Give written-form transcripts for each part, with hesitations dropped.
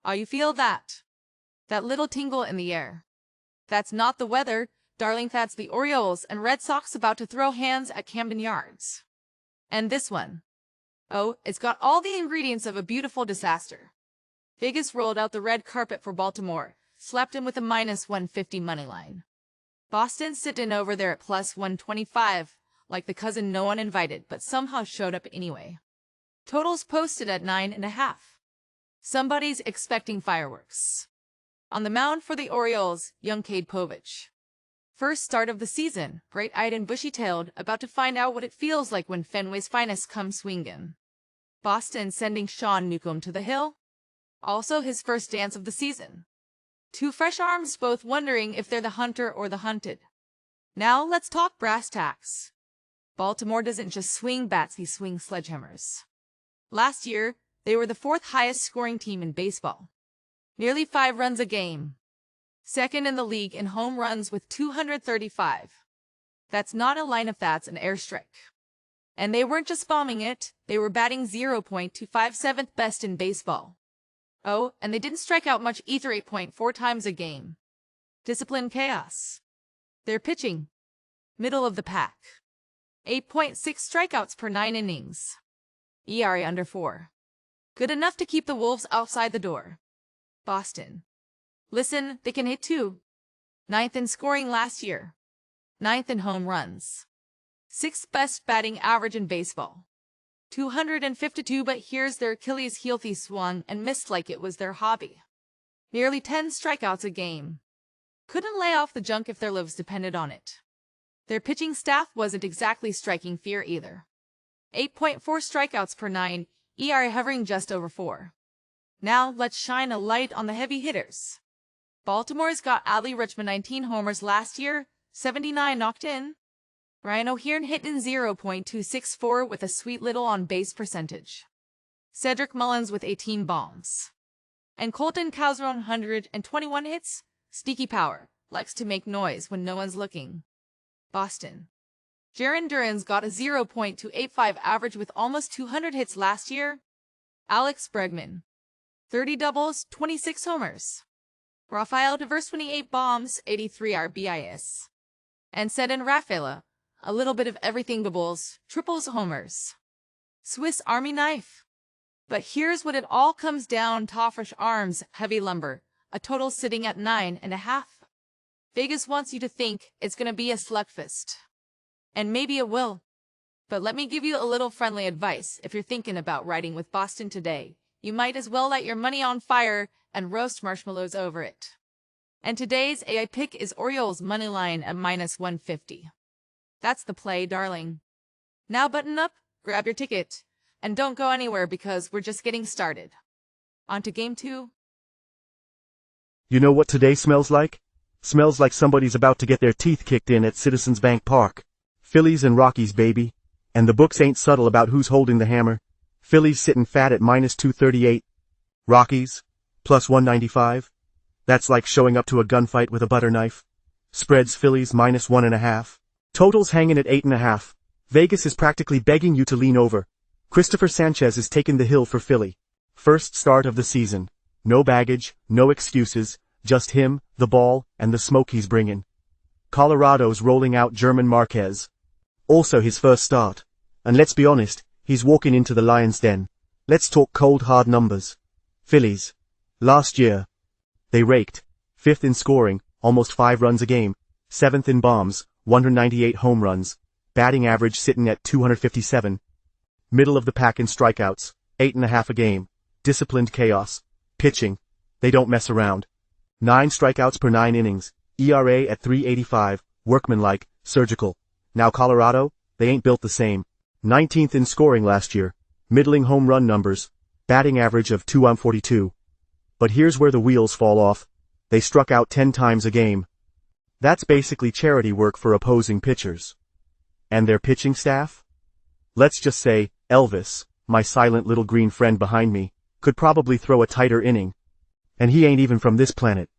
Oh, you feel that? That little tingle in the air. That's not the weather, darling, that's the Orioles and Red Sox about to throw hands at Camden Yards. And this one. Oh, it's got all the ingredients of a beautiful disaster. Vegas rolled out the red carpet for Baltimore, slapped him with a -150 money line. Boston sitting over there at +125, like the cousin no one invited but somehow showed up anyway. Totals posted at 9.5. Somebody's expecting fireworks. On the mound for the Orioles, young Cade Povich. First start of the season, bright-eyed and bushy-tailed, about to find out what it feels like when Fenway's finest come swinging. Boston sending Sean Newcomb to the hill. Also his first dance of the season. Two fresh arms both wondering if they're the hunter or the hunted. Now let's talk brass tacks. Baltimore doesn't just swing bats, he swings sledgehammers. Last year, they were the fourth highest scoring team in baseball. Nearly 5 runs a game. Second in the league in home runs with 235. That's not a lineup, that's an airstrike. And they weren't just bombing it, they were batting .257, seventh best in baseball. Oh, and they didn't strike out much either, 8.4 times a game. Disciplined chaos. Their pitching. Middle of the pack. 8.6 strikeouts per 9 innings. ERA under 4. Good enough to keep the Wolves outside the door. Boston. Listen, they can hit too. 9th in scoring last year. 9th in home runs. 6th best batting average in baseball. 252, but here's their Achilles heel. They swung and missed like it was their hobby. Nearly 10 strikeouts a game. Couldn't lay off the junk if their lives depended on it. Their pitching staff wasn't exactly striking fear either. 8.4 strikeouts per 9, ERA hovering just over 4. Now let's shine a light on the heavy hitters. Baltimore's got Adley Rutschman, 19 homers last year, 79 knocked in. Ryan O'Hearn hit in .264 with a sweet little on-base percentage. Cedric Mullins with 18 bombs. And Colton Cowser 121 hits, sneaky power, likes to make noise when no one's looking. Boston. Jarren Duran's got a .285 average with almost 200 hits last year. Alex Bregman. 30 doubles, 26 homers. Rafael Devers 28 bombs, 83 RBIs. And Cedin Rafaela. A little bit of everything, doubles, triples, homers. Swiss Army knife. But here's what it all comes down to: fresh arms, heavy lumber, a total sitting at 9.5. Vegas wants you to think it's gonna be a slugfest. And maybe it will. But let me give you a little friendly advice. If you're thinking about riding with Boston today, you might as well light your money on fire and roast marshmallows over it. And today's AI pick is Orioles moneyline at -150. That's the play, darling. Now button up, grab your ticket, and don't go anywhere because we're just getting started. On to Game 2. You know what today smells like? Smells like somebody's about to get their teeth kicked in at Citizens Bank Park. Phillies and Rockies, baby. And the books ain't subtle about who's holding the hammer. Phillies sitting fat at -238. Rockies, +195. That's like showing up to a gunfight with a butter knife. Spreads Phillies -1.5. Totals hanging at 8.5. Vegas is practically begging you to lean over. Christopher Sanchez is taking the hill for Philly. First start of the season. No baggage, no excuses, just him, the ball, and the smoke he's bringing. Colorado's rolling out German Marquez. Also his first start. And let's be honest, he's walking into the lion's den. Let's talk cold hard numbers. Phillies. Last year. They raked. 5th in scoring, almost 5 runs a game. 7th in bombs, 198 home runs. Batting average sitting at 257. Middle of the pack in strikeouts, 8.5 a game. Disciplined chaos. Pitching. They don't mess around. 9 strikeouts per 9 innings. ERA at 3.85, workmanlike, surgical. Now Colorado, they ain't built the same. 19th in scoring last year. Middling home run numbers. Batting average of 242. But here's where the wheels fall off. They struck out 10 times a game. That's basically charity work for opposing pitchers. And their pitching staff? Let's just say, Elvis, my silent little green friend behind me, could probably throw a tighter inning. And he ain't even from this planet.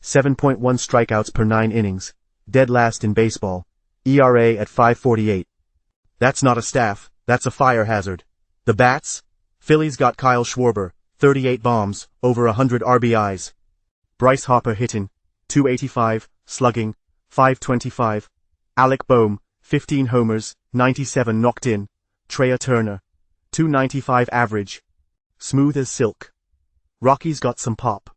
7.1 strikeouts per 9 innings. Dead last in baseball. ERA at 5.48. That's not a staff, that's a fire hazard. The bats? Phillies got Kyle Schwarber, 38 bombs, over 100 RBIs. Bryce Harper hitting, 285, slugging, 525. Alec Boehm, 15 homers, 97 knocked in. Trea Turner, 295 average. Smooth as silk. Rockies got some pop.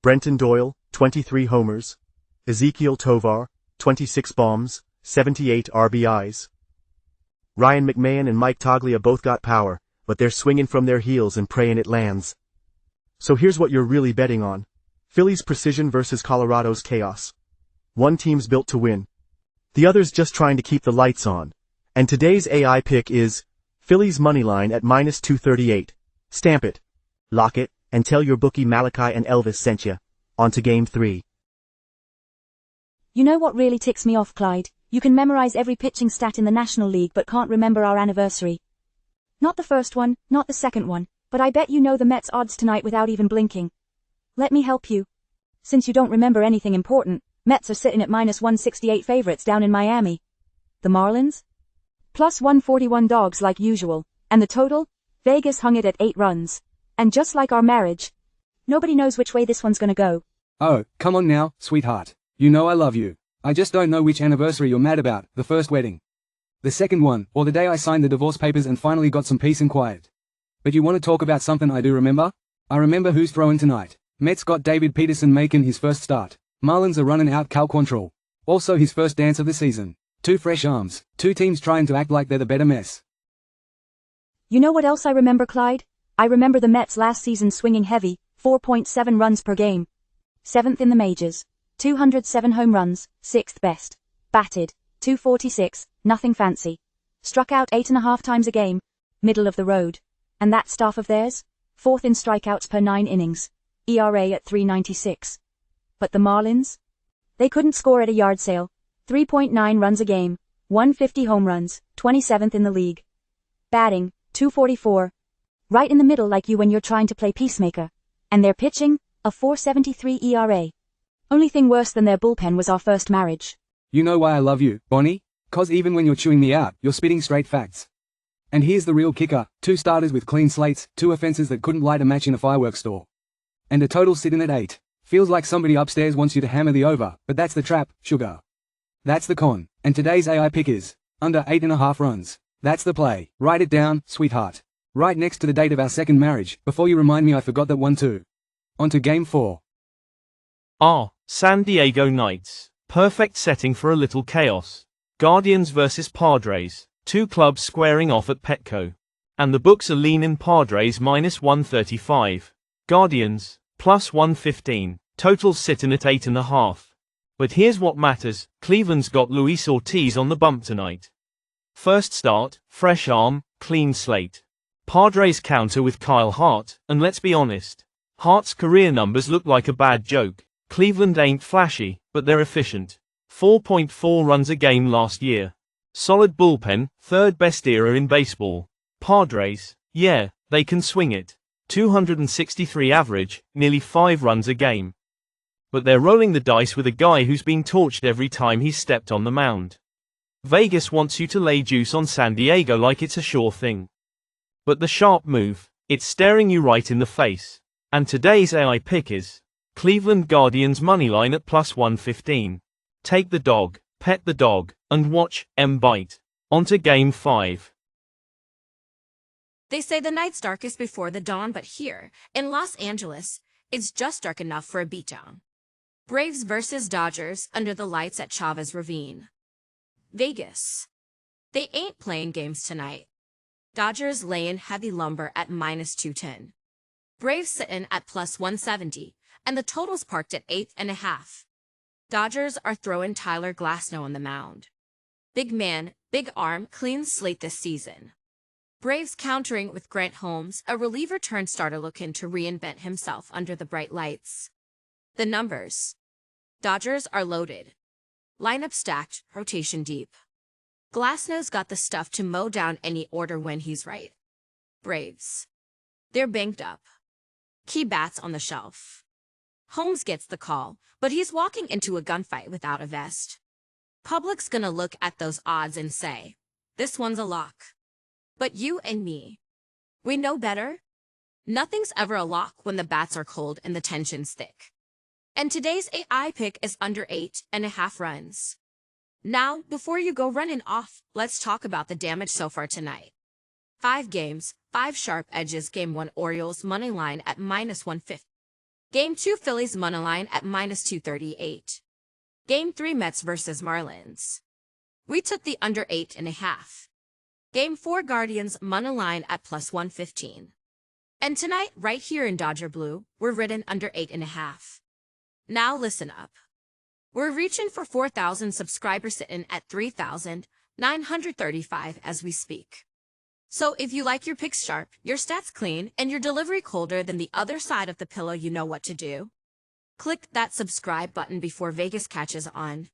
Brenton Doyle, 23 homers. Ezekiel Tovar, 26 bombs, 78 RBIs. Ryan McMahon and Mike Toglia both got power, but they're swinging from their heels and praying it lands. So here's what you're really betting on. Phillies precision versus Colorado's chaos. One team's built to win. The other's just trying to keep the lights on. And today's AI pick is Phillies moneyline at minus 238. Stamp it. Lock it, and tell your bookie Malachi and Elvis sent you. On to Game 3. You know what really ticks me off, Clyde? You can memorize every pitching stat in the National League but can't remember our anniversary. Not the first one, not the second one, but I bet you know the Mets' odds tonight without even blinking. Let me help you. Since you don't remember anything important, Mets are sitting at minus 168 favorites down in Miami. The Marlins? Plus 141 dogs like usual, and the total? Vegas hung it at 8 runs. And just like our marriage, nobody knows which way this one's gonna go. Oh, come on now, sweetheart. You know I love you. I just don't know which anniversary you're mad about, the first wedding, the second one, or the day I signed the divorce papers and finally got some peace and quiet. But you want to talk about something I do remember? I remember who's throwing tonight. Mets got David Peterson making his first start. Marlins are running out Cal Quantrill. Also his first dance of the season. 2 fresh arms, 2 teams trying to act like they're the better mess. You know what else I remember, Clyde? I remember the Mets last season swinging heavy, 4.7 runs per game. 7th in the majors. 207 home runs, 6th best. Batted, 246, nothing fancy. Struck out 8.5 times a game, middle of the road. And that staff of theirs? 4th in strikeouts per 9 innings. ERA at 3.96. But the Marlins? They couldn't score at a yard sale. 3.9 runs a game, 150 home runs, 27th in the league. Batting, 244. Right in the middle like you when you're trying to play peacemaker. And their pitching, a 4.73 ERA. Only thing worse than their bullpen was our first marriage. You know why I love you, Bonnie? 'Cause even when you're chewing me out, you're spitting straight facts. And here's the real kicker, 2 starters with clean slates, 2 offenses that couldn't light a match in a fireworks store. And a total sitting at 8. Feels like somebody upstairs wants you to hammer the over, but that's the trap, sugar. That's the con. And today's AI pick is under 8.5 runs. That's the play. Write it down, sweetheart. Right next to the date of our second marriage, before you remind me I forgot that one too. On to Game 4. San Diego Knights. Perfect setting for a little chaos. Guardians versus Padres. 2 clubs squaring off at Petco. And the books are leaning Padres minus 135. Guardians, plus 115. Totals sitting at 8.5. But here's what matters, Cleveland's got Luis Ortiz on the bump tonight. First start, fresh arm, clean slate. Padres counter with Kyle Hart, and let's be honest. Hart's career numbers look like a bad joke. Cleveland ain't flashy, but they're efficient. 4.4 runs a game last year. Solid bullpen, 3rd best era in baseball. Padres, yeah, they can swing it. 263 average, nearly 5 runs a game. But they're rolling the dice with a guy who's been torched every time he's stepped on the mound. Vegas wants you to lay juice on San Diego like it's a sure thing. But the sharp move, it's staring you right in the face. And today's AI pick is Cleveland Guardians moneyline at plus 115. Take the dog, pet the dog, and watch M bite. On to Game 5. They say the night's darkest before the dawn, but here, in Los Angeles, it's just dark enough for a beatdown. Braves versus Dodgers under the lights at Chavez Ravine. Vegas. They ain't playing games tonight. Dodgers laying heavy lumber at minus 210. Braves sitting at plus 170, and the total's parked at 8.5. Dodgers are throwing Tyler Glasnow on the mound. Big man, big arm, clean slate this season. Braves countering with Grant Holmes, a reliever turned starter looking to reinvent himself under the bright lights. The numbers. Dodgers are loaded. Lineup stacked, rotation deep. Glasnow's got the stuff to mow down any order when he's right. Braves. They're banged up. Key bats on the shelf. Holmes gets the call, but he's walking into a gunfight without a vest. Public's gonna look at those odds and say, this one's a lock. But you and me, we know better. Nothing's ever a lock when the bats are cold and the tension's thick. And today's AI pick is under 8.5 runs. Now, before you go running off, let's talk about the damage so far tonight. 5 games, 5 sharp edges. Game 1 Orioles money line at -150. Game 2 Phillies money line at -238. Game 3 Mets vs Marlins. We took the under 8.5. Game 4 Guardians money line at +115. And tonight, right here in Dodger Blue, we're ridden under 8.5. Now listen up. We're reaching for 4,000 subscribers, sitting at 3,935 as we speak. So if you like your picks sharp, your stats clean, and your delivery colder than the other side of the pillow, you know what to do. Click that subscribe button before Vegas catches on.